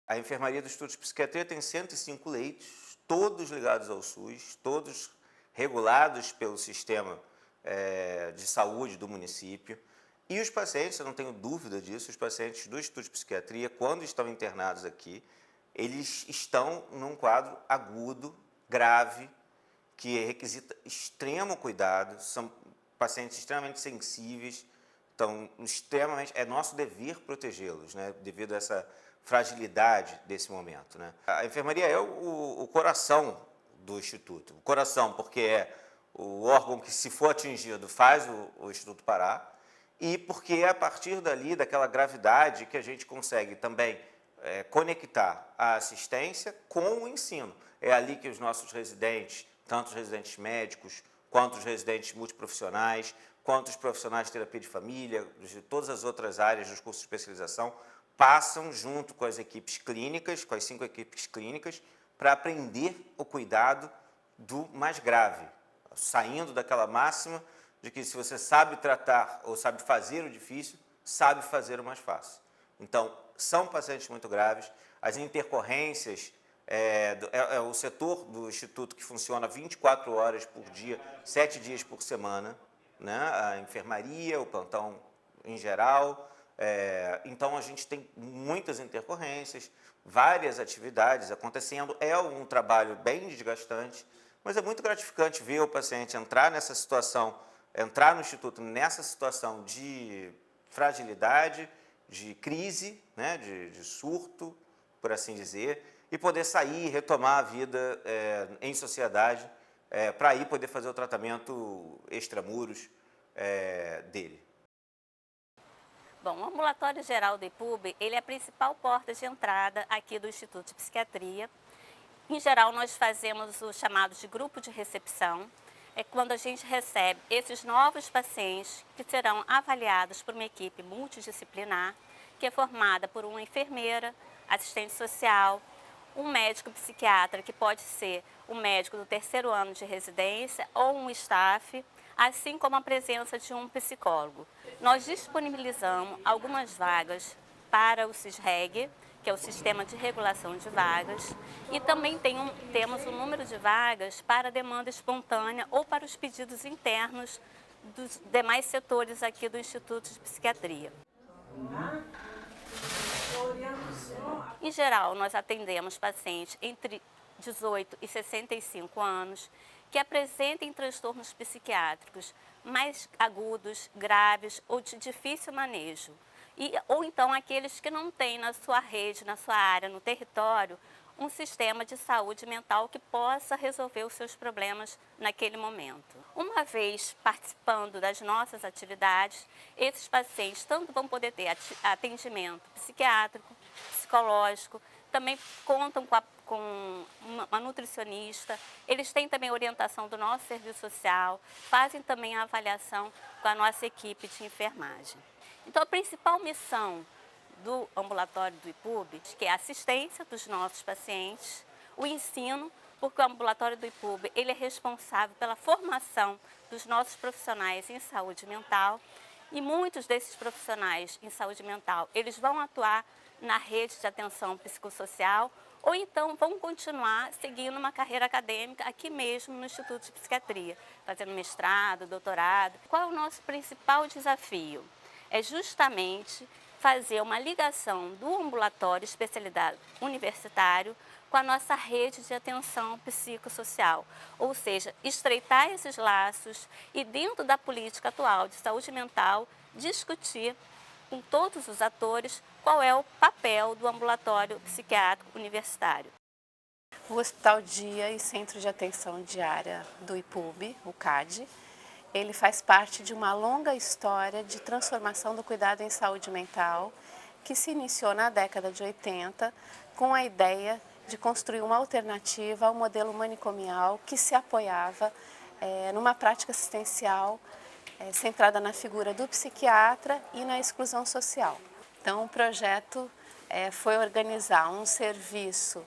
A enfermaria do Instituto de Psiquiatria tem 105 leitos, todos ligados ao SUS, todos regulados pelo sistema de saúde do município. E os pacientes, eu não tenho dúvida disso, os pacientes do Instituto de Psiquiatria, quando estão internados aqui, eles estão num quadro agudo, grave, que requisita extremo cuidado, são pacientes extremamente sensíveis, então é nosso dever protegê-los, né, devido a essa fragilidade desse momento, né. A enfermaria é o coração do Instituto, o coração porque é o órgão que, se for atingido, faz o Instituto parar, e porque é a partir dali, daquela gravidade, que a gente consegue também conectar a assistência com o ensino. É ali que os nossos residentes, tanto os residentes médicos, quanto os residentes multiprofissionais, quanto os profissionais de terapia de família, de todas as outras áreas dos cursos de especialização, passam junto com as equipes clínicas, com as 5 equipes clínicas, para aprender o cuidado do mais grave, saindo daquela máxima de que se você sabe tratar ou sabe fazer o difícil, sabe fazer o mais fácil. Então, são pacientes muito graves, as intercorrências, o setor do Instituto que funciona 24 horas por dia, 7 dias por semana, né? A enfermaria, o plantão em geral, então a gente tem muitas intercorrências, várias atividades acontecendo, é um trabalho bem desgastante, mas é muito gratificante ver o paciente entrar nessa situação, entrar no Instituto nessa situação de fragilidade, de crise, né, de surto, por assim dizer, e poder sair, retomar a vida em sociedade, para aí poder fazer o tratamento extramuros dele. Bom, o ambulatório geral do IPUB, ele é a principal porta de entrada aqui do Instituto de Psiquiatria. Em geral, nós fazemos o chamado de grupo de recepção, é quando a gente recebe esses novos pacientes que serão avaliados por uma equipe multidisciplinar, que é formada por uma enfermeira, assistente social, um médico psiquiatra, que pode ser um médico do 3º ano de residência ou um staff, assim como a presença de um psicólogo. Nós disponibilizamos algumas vagas para o SISREG, que é o Sistema de Regulação de Vagas, e também temos um número de vagas para demanda espontânea ou para os pedidos internos dos demais setores aqui do Instituto de Psiquiatria. Em geral, nós atendemos pacientes entre 18 e 65 anos que apresentem transtornos psiquiátricos mais agudos, graves ou de difícil manejo. Ou então aqueles que não têm na sua rede, na sua área, no território, um sistema de saúde mental que possa resolver os seus problemas naquele momento. Uma vez participando das nossas atividades, esses pacientes tanto vão poder ter atendimento psiquiátrico, psicológico, também contam com uma nutricionista, eles têm também orientação do nosso serviço social, fazem também a avaliação com a nossa equipe de enfermagem. Então, a principal missão do ambulatório do IPUB, que é a assistência dos nossos pacientes, o ensino, porque o ambulatório do IPUB ele é responsável pela formação dos nossos profissionais em saúde mental, e muitos desses profissionais em saúde mental, eles vão atuar na rede de atenção psicossocial, ou então vão continuar seguindo uma carreira acadêmica aqui mesmo no Instituto de Psiquiatria, fazendo mestrado, doutorado. Qual é o nosso principal desafio? É justamente fazer uma ligação do ambulatório especialidade universitário com a nossa rede de atenção psicossocial, ou seja, estreitar esses laços e, dentro da política atual de saúde mental, discutir com todos os atores qual é o papel do ambulatório psiquiátrico universitário. O Hospital Dia e Centro de Atenção Diária do IPUB, o CAD, ele faz parte de uma longa história de transformação do cuidado em saúde mental que se iniciou na década de 80 com a ideia de construir uma alternativa ao modelo manicomial que se apoiava numa prática assistencial centrada na figura do psiquiatra e na exclusão social. Então, o projeto foi organizar um serviço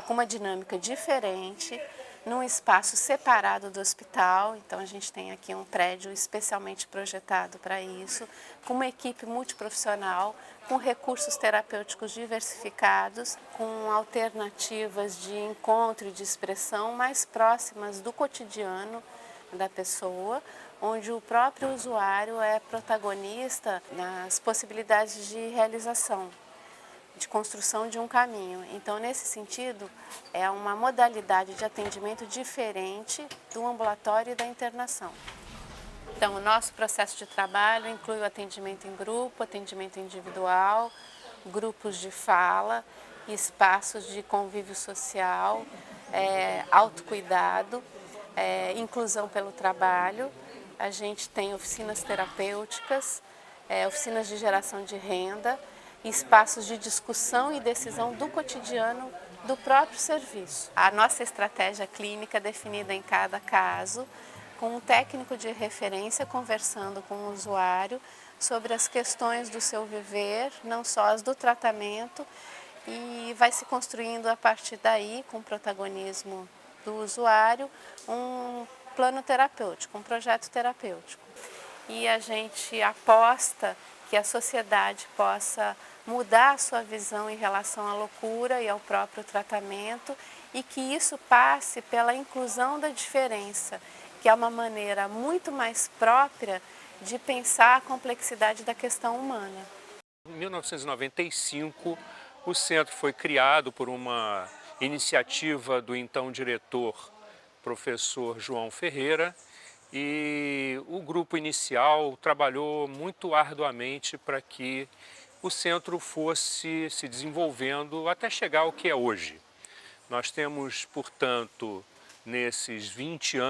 com uma dinâmica diferente, num espaço separado do hospital. Então, a gente tem aqui um prédio especialmente projetado para isso, com uma equipe multiprofissional com recursos terapêuticos diversificados, com alternativas de encontro e de expressão mais próximas do cotidiano da pessoa, onde o próprio usuário é protagonista nas possibilidades de realização, de construção de um caminho. Então, nesse sentido, é uma modalidade de atendimento diferente do ambulatório e da internação. Então, o nosso processo de trabalho inclui o atendimento em grupo, atendimento individual, grupos de fala, espaços de convívio social, autocuidado, inclusão pelo trabalho. A gente tem oficinas terapêuticas, oficinas de geração de renda, espaços de discussão e decisão do cotidiano do próprio serviço. A nossa estratégia clínica é definida em cada caso, com um técnico de referência conversando com o usuário sobre as questões do seu viver, não só as do tratamento, e vai se construindo a partir daí, com o protagonismo do usuário, um plano terapêutico, um projeto terapêutico. E a gente aposta que a sociedade possa mudar a sua visão em relação à loucura e ao próprio tratamento e que isso passe pela inclusão da diferença, que é uma maneira muito mais própria de pensar a complexidade da questão humana. Em 1995, o centro foi criado por uma iniciativa do então diretor, professor João Ferreira, e o grupo inicial trabalhou muito arduamente para que o centro fosse se desenvolvendo até chegar ao que é hoje. Nós temos, portanto, nesses 21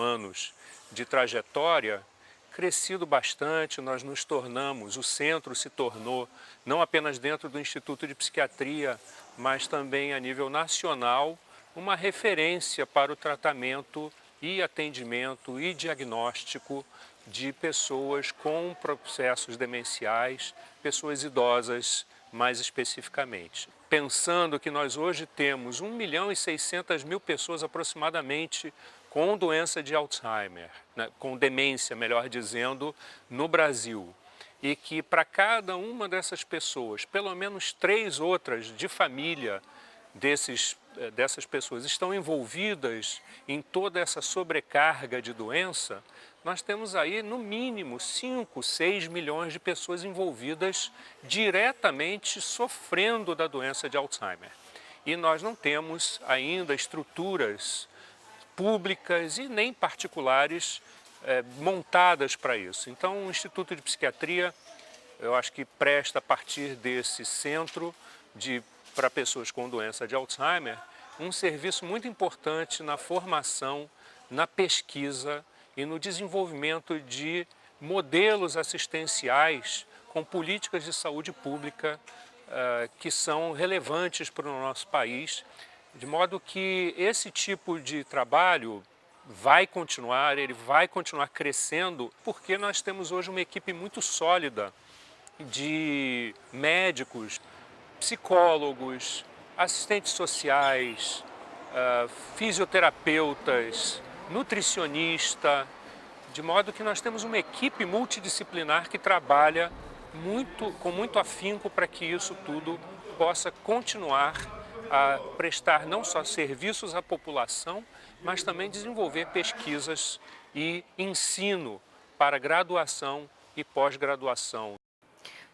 anos de trajetória, crescido bastante, nós nos tornamos, o centro se tornou, não apenas dentro do Instituto de Psiquiatria, mas também a nível nacional, uma referência para o tratamento e atendimento e diagnóstico de pessoas com processos demenciais, pessoas idosas mais especificamente. Pensando que nós hoje temos 1.600.000 pessoas aproximadamente com doença de Alzheimer, né, com demência, melhor dizendo, no Brasil. E que para cada uma dessas pessoas, pelo menos 3 outras de família dessas pessoas estão envolvidas em toda essa sobrecarga de doença, nós temos aí no mínimo 5, 6 milhões de pessoas envolvidas diretamente sofrendo da doença de Alzheimer. E nós não temos ainda estruturas públicas e nem particulares montadas para isso. Então o Instituto de Psiquiatria, eu acho que presta a partir desse centro para pessoas com doença de Alzheimer, um serviço muito importante na formação, na pesquisa e no desenvolvimento de modelos assistenciais com políticas de saúde pública que são relevantes para o nosso país, de modo que esse tipo de trabalho vai continuar, ele vai continuar crescendo, porque nós temos hoje uma equipe muito sólida de médicos, psicólogos, assistentes sociais, fisioterapeutas, nutricionista, de modo que nós temos uma equipe multidisciplinar que trabalha com muito afinco para que isso tudo possa continuar a prestar não só serviços à população, mas também desenvolver pesquisas e ensino para graduação e pós-graduação.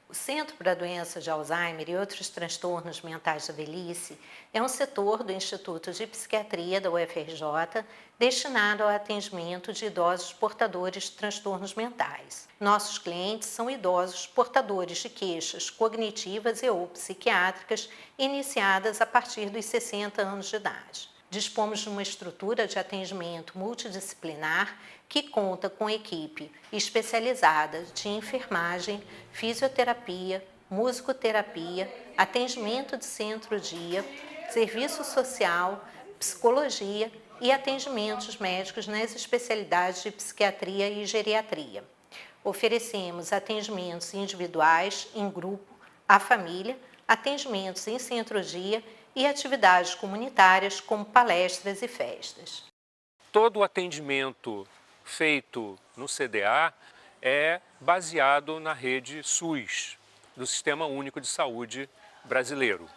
O Centro para a Doença de Alzheimer e outros transtornos mentais da velhice é um setor do Instituto de Psiquiatria da UFRJ destinado ao atendimento de idosos portadores de transtornos mentais. Nossos clientes são idosos portadores de queixas cognitivas e ou psiquiátricas iniciadas a partir dos 60 anos de idade. Dispomos de uma estrutura de atendimento multidisciplinar que conta com equipe especializada de enfermagem, fisioterapia, musicoterapia, atendimento de centro-dia, serviço social, psicologia e atendimentos médicos nas especialidades de psiquiatria e geriatria. Oferecemos atendimentos individuais, em grupo, à família, atendimentos em centro-dia e atividades comunitárias como palestras e festas. Todo o atendimento feito no CDA é baseado na rede SUS, do Sistema Único de Saúde brasileiro.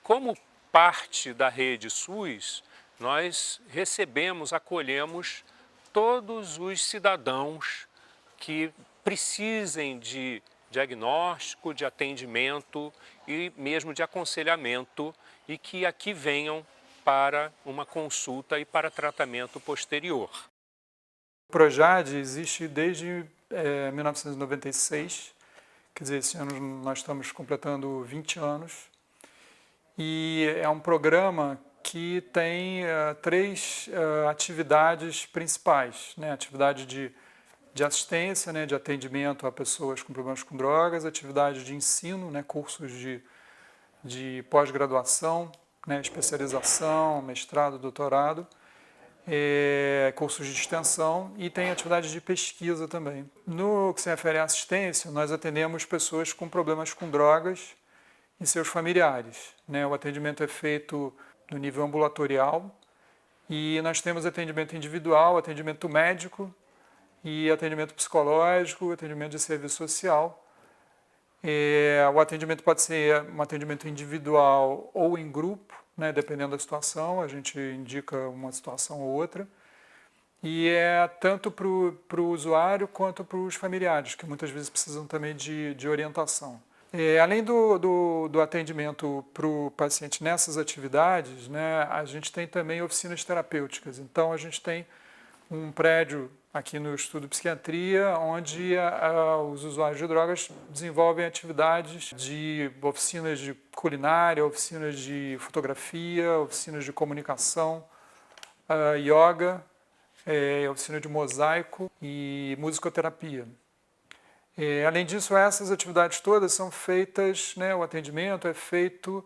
Como parte da rede SUS, nós recebemos, acolhemos todos os cidadãos que precisem de diagnóstico, de atendimento e mesmo de aconselhamento e que aqui venham para uma consulta e para tratamento posterior. O Projade existe desde 1996, quer dizer, esse ano nós estamos completando 20 anos, e é um programa que tem três atividades principais, né? Atividade de assistência, né? De atendimento a pessoas com problemas com drogas, atividade de ensino, né? Cursos de pós-graduação, né? Especialização, mestrado, doutorado, cursos de extensão, e tem atividade de pesquisa também. No que se refere à assistência, nós atendemos pessoas com problemas com drogas e seus familiares, né? O atendimento é feito no nível ambulatorial e nós temos atendimento individual, atendimento médico e atendimento psicológico, atendimento de serviço social. O atendimento pode ser um atendimento individual ou em grupo, né, dependendo da situação, a gente indica uma situação ou outra. E é tanto para o usuário quanto para os familiares, que muitas vezes precisam também de orientação. Além do atendimento para o paciente nessas atividades, né, a gente tem também oficinas terapêuticas. Então, a gente tem um prédio aqui no Estudo de Psiquiatria, onde os usuários de drogas desenvolvem atividades de oficinas de culinária, oficinas de fotografia, oficinas de comunicação, yoga, oficina de mosaico e musicoterapia. Além disso, essas atividades todas são feitas, né, o atendimento é feito,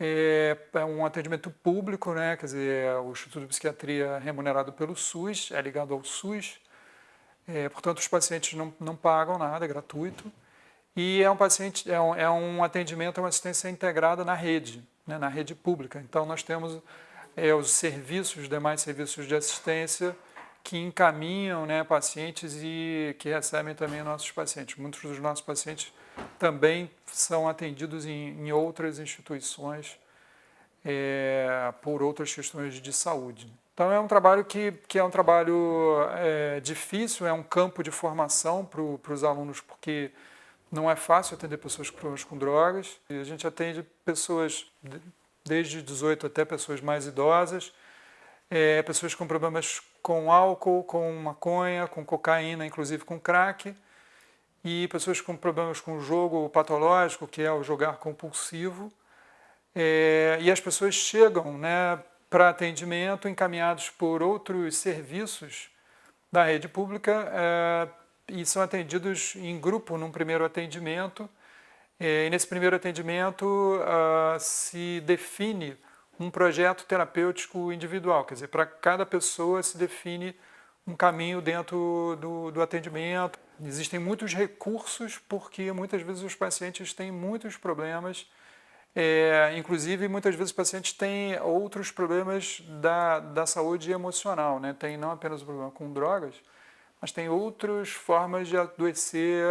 é um atendimento público, né, quer dizer, o Instituto de Psiquiatria é remunerado pelo SUS, é ligado ao SUS, portanto os pacientes não pagam nada, é gratuito, e é um atendimento, é uma assistência integrada na rede, né, na rede pública. Então nós temos os serviços, demais serviços de assistência que encaminham, né, pacientes e que recebem também nossos pacientes. Muitos dos nossos pacientes também são atendidos em outras instituições por outras questões de saúde. Então é um trabalho que é um trabalho difícil, é um campo de formação para os alunos, porque não é fácil atender pessoas com problemas com drogas. E a gente atende pessoas desde 18 até pessoas mais idosas, pessoas com problemas com álcool, com maconha, com cocaína, inclusive com crack, e pessoas com problemas com jogo patológico, que é o jogar compulsivo. E as pessoas chegam, né, para atendimento encaminhados por outros serviços da rede pública e são atendidos em grupo num primeiro atendimento. E nesse primeiro atendimento se define um projeto terapêutico individual, quer dizer, para cada pessoa se define um caminho dentro do atendimento. Existem muitos recursos, porque muitas vezes os pacientes têm muitos problemas, inclusive muitas vezes os pacientes têm outros problemas da saúde emocional, né? Tem não apenas o problema com drogas, mas tem outras formas de adoecer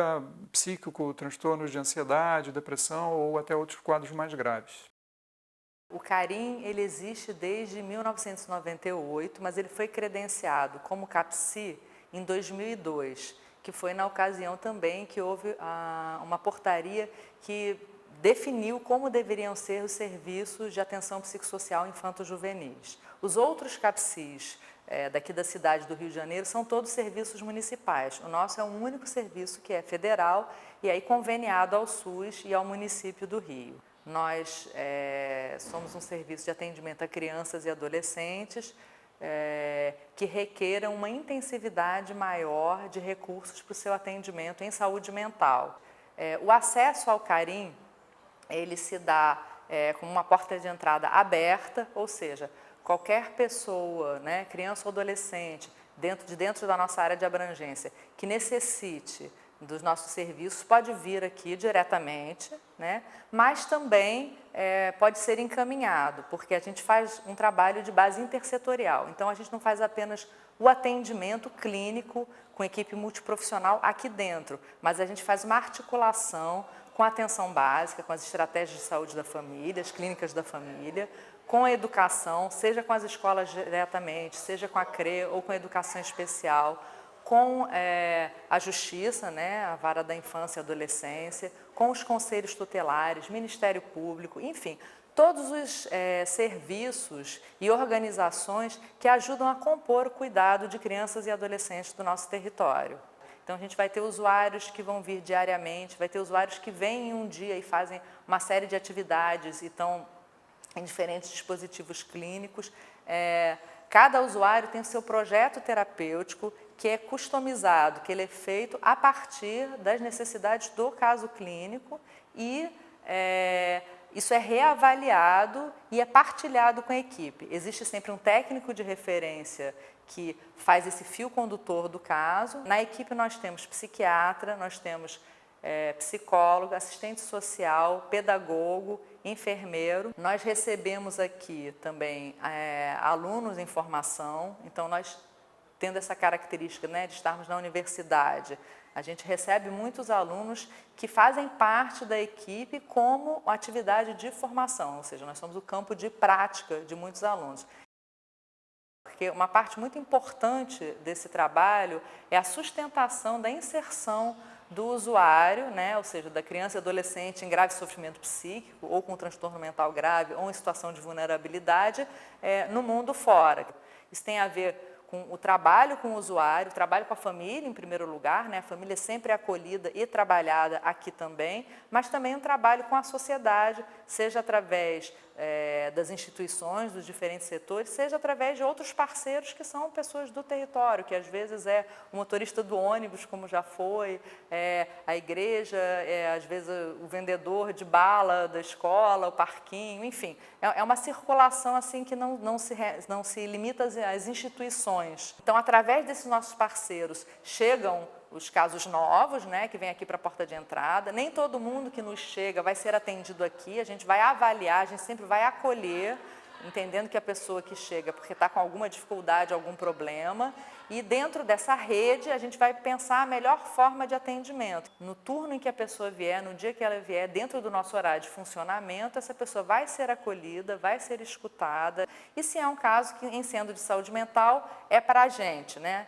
psíquico, transtornos de ansiedade, depressão ou até outros quadros mais graves. O CARIM ele existe desde 1998, mas ele foi credenciado como CAPSI em 2002, que foi na ocasião também que houve uma portaria que definiu como deveriam ser os serviços de atenção psicossocial infanto-juvenis. Os outros CAPSIs daqui da cidade do Rio de Janeiro são todos serviços municipais. O nosso é um único serviço que é federal e aí conveniado ao SUS e ao município do Rio. Nós somos um serviço de atendimento a crianças e adolescentes que requeram uma intensividade maior de recursos para o seu atendimento em saúde mental. O acesso ao CARIM, ele se dá com uma porta de entrada aberta, ou seja, qualquer pessoa, né, criança ou adolescente, dentro da nossa área de abrangência, que necessite dos nossos serviços pode vir aqui diretamente, né? Mas também pode ser encaminhado, porque a gente faz um trabalho de base intersetorial. Então, a gente não faz apenas o atendimento clínico com equipe multiprofissional aqui dentro, mas a gente faz uma articulação com a atenção básica, com as estratégias de saúde da família, as clínicas da família, com a educação, seja com as escolas diretamente, seja com a CRE ou com a educação especial, com a Justiça, né, a Vara da Infância e Adolescência, com os conselhos tutelares, Ministério Público, enfim, todos os serviços e organizações que ajudam a compor o cuidado de crianças e adolescentes do nosso território. Então, a gente vai ter usuários que vão vir diariamente, vai ter usuários que vêm em um dia e fazem uma série de atividades e estão em diferentes dispositivos clínicos. Cada usuário tem o seu projeto terapêutico que é customizado, que ele é feito a partir das necessidades do caso clínico e isso é reavaliado e é partilhado com a equipe. Existe sempre um técnico de referência que faz esse fio condutor do caso. Na equipe nós temos psiquiatra, nós temos psicólogo, assistente social, pedagogo, enfermeiro. Nós recebemos aqui também alunos em formação, então nós, tendo essa característica, né, de estarmos na universidade, a gente recebe muitos alunos que fazem parte da equipe como atividade de formação, ou seja, nós somos o campo de prática de muitos alunos. Porque uma parte muito importante desse trabalho é a sustentação da inserção do usuário, né, ou seja, da criança e adolescente em grave sofrimento psíquico, ou com transtorno mental grave, ou em situação de vulnerabilidade, no mundo fora. Isso tem a ver com o trabalho com o usuário, o trabalho com a família, em primeiro lugar, né? A família sempre é acolhida e trabalhada aqui também, mas também um trabalho com a sociedade, seja através das instituições, dos diferentes setores, seja através de outros parceiros que são pessoas do território, que às vezes é o motorista do ônibus, como já foi, a igreja, às vezes o vendedor de bala da escola, o parquinho, enfim. É uma circulação assim que não se limita às instituições. Então, através desses nossos parceiros, chegam os casos novos, né, que vêm aqui para a porta de entrada. Nem todo mundo que nos chega vai ser atendido aqui, a gente vai avaliar, a gente sempre vai acolher, entendendo que a pessoa que chega porque está com alguma dificuldade, algum problema, e dentro dessa rede a gente vai pensar a melhor forma de atendimento. No turno em que a pessoa vier, no dia que ela vier, dentro do nosso horário de funcionamento, essa pessoa vai ser acolhida, vai ser escutada, e se é um caso que, em sendo de saúde mental, é para a gente, né?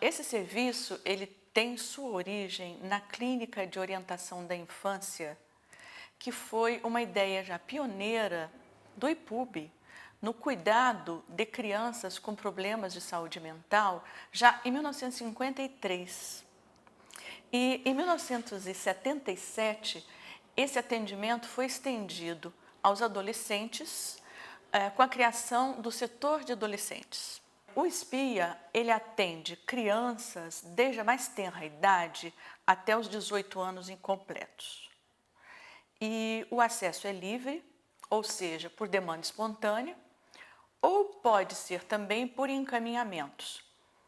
Esse serviço, ele tem sua origem na Clínica de Orientação da Infância, que foi uma ideia já pioneira do IPUB no cuidado de crianças com problemas de saúde mental, já em 1953. E em 1977, esse atendimento foi estendido aos adolescentes com a criação do setor de adolescentes. O SPIA, ele atende crianças desde a mais tenra idade até os 18 anos incompletos. E o acesso é livre, ou seja, por demanda espontânea, ou pode ser também por encaminhamentos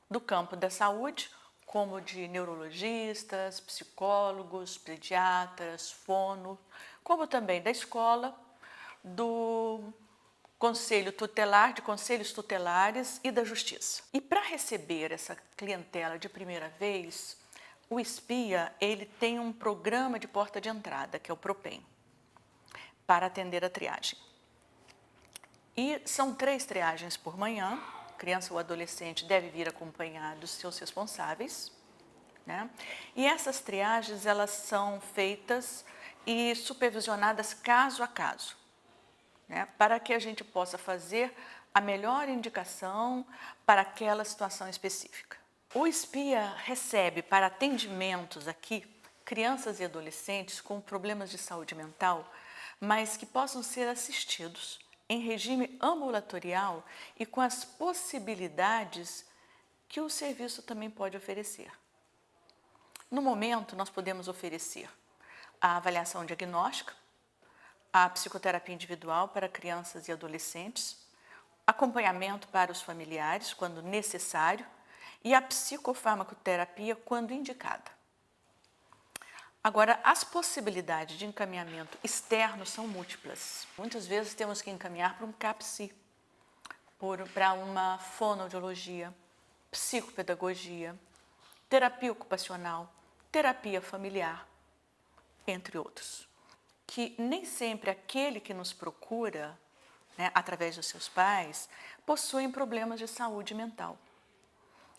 do campo da saúde, como de neurologistas, psicólogos, pediatras, fono, como também da escola, do Conselho Tutelar, de Conselhos Tutelares e da Justiça. E para receber essa clientela de primeira vez, o SPIA, ele tem um programa de porta de entrada, que é o PROPEM, para atender a triagem. E são 3 triagens por manhã, criança ou adolescente deve vir acompanhado dos seus responsáveis, né? E essas triagens, elas são feitas e supervisionadas caso a caso, né, para que a gente possa fazer a melhor indicação para aquela situação específica. O SPIA recebe para atendimentos aqui crianças e adolescentes com problemas de saúde mental, mas que possam ser assistidos em regime ambulatorial e com as possibilidades que o serviço também pode oferecer. No momento, nós podemos oferecer a avaliação diagnóstica, a psicoterapia individual para crianças e adolescentes, acompanhamento para os familiares, quando necessário, e a psicofarmacoterapia, quando indicada. Agora, as possibilidades de encaminhamento externo são múltiplas. Muitas vezes temos que encaminhar para um CAPSI, para uma fonoaudiologia, psicopedagogia, terapia ocupacional, terapia familiar, entre outros. Que nem sempre aquele que nos procura, né, através dos seus pais, possuem problemas de saúde mental.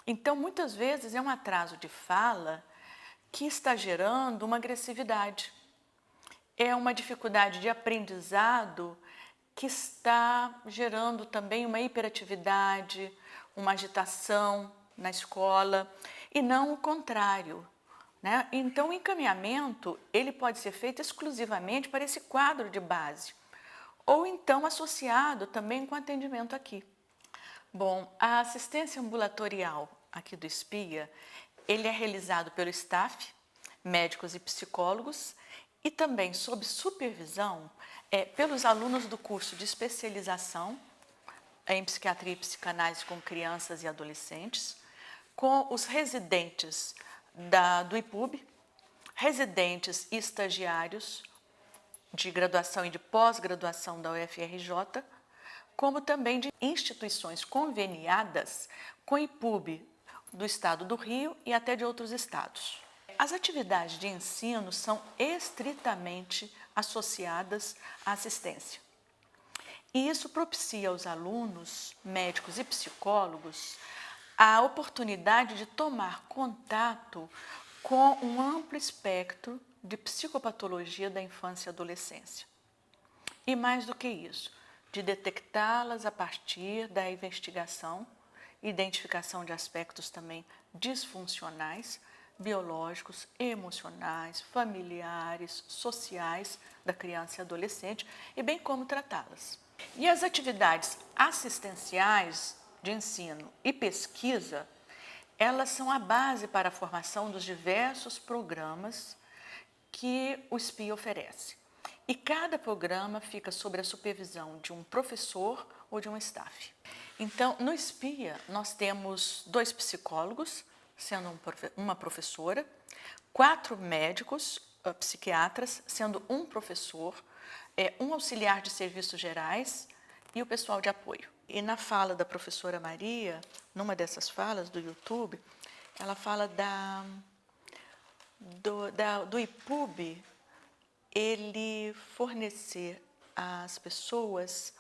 Então, muitas vezes é um atraso de fala que está gerando uma agressividade. É uma dificuldade de aprendizado que está gerando também uma hiperatividade, uma agitação na escola, e não o contrário, né? Então, o encaminhamento ele pode ser feito exclusivamente para esse quadro de base, ou então associado também com atendimento aqui. Bom, a assistência ambulatorial aqui do SPIA, ele é realizado pelo staff, médicos e psicólogos, e também sob supervisão pelos alunos do curso de especialização em psiquiatria e psicanálise com crianças e adolescentes, com os residentes do IPUB, residentes e estagiários de graduação e de pós-graduação da UFRJ, como também de instituições conveniadas com o IPUB do estado do Rio e até de outros estados. As atividades de ensino são estritamente associadas à assistência. E isso propicia aos alunos, médicos e psicólogos a oportunidade de tomar contato com um amplo espectro de psicopatologia da infância e adolescência. E mais do que isso, de detectá-las a partir da investigação, identificação de aspectos também disfuncionais, biológicos, emocionais, familiares, sociais da criança e adolescente, e bem como tratá-las. E as atividades assistenciais de ensino e pesquisa, elas são a base para a formação dos diversos programas que o SPIA oferece. E cada programa fica sob a supervisão de um professor ou de um staff. Então, no SPIA, nós temos 2 psicólogos, sendo uma professora, 4 médicos, psiquiatras, sendo um professor, um auxiliar de serviços gerais e o pessoal de apoio. E na fala da professora Maria, numa dessas falas do YouTube, ela fala do IPUB, ele fornecer às pessoas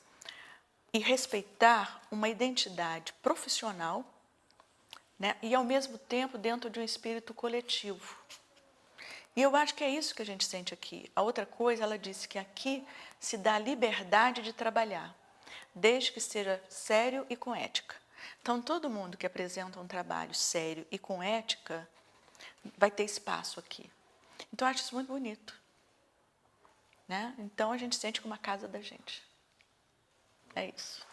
e respeitar uma identidade profissional, né, e ao mesmo tempo dentro de um espírito coletivo. E eu acho que é isso que a gente sente aqui. A outra coisa, ela disse que aqui se dá a liberdade de trabalhar, desde que seja sério e com ética. Então, todo mundo que apresenta um trabalho sério e com ética vai ter espaço aqui. Então, eu acho isso muito bonito, né? Então, a gente sente como a casa da gente. É isso.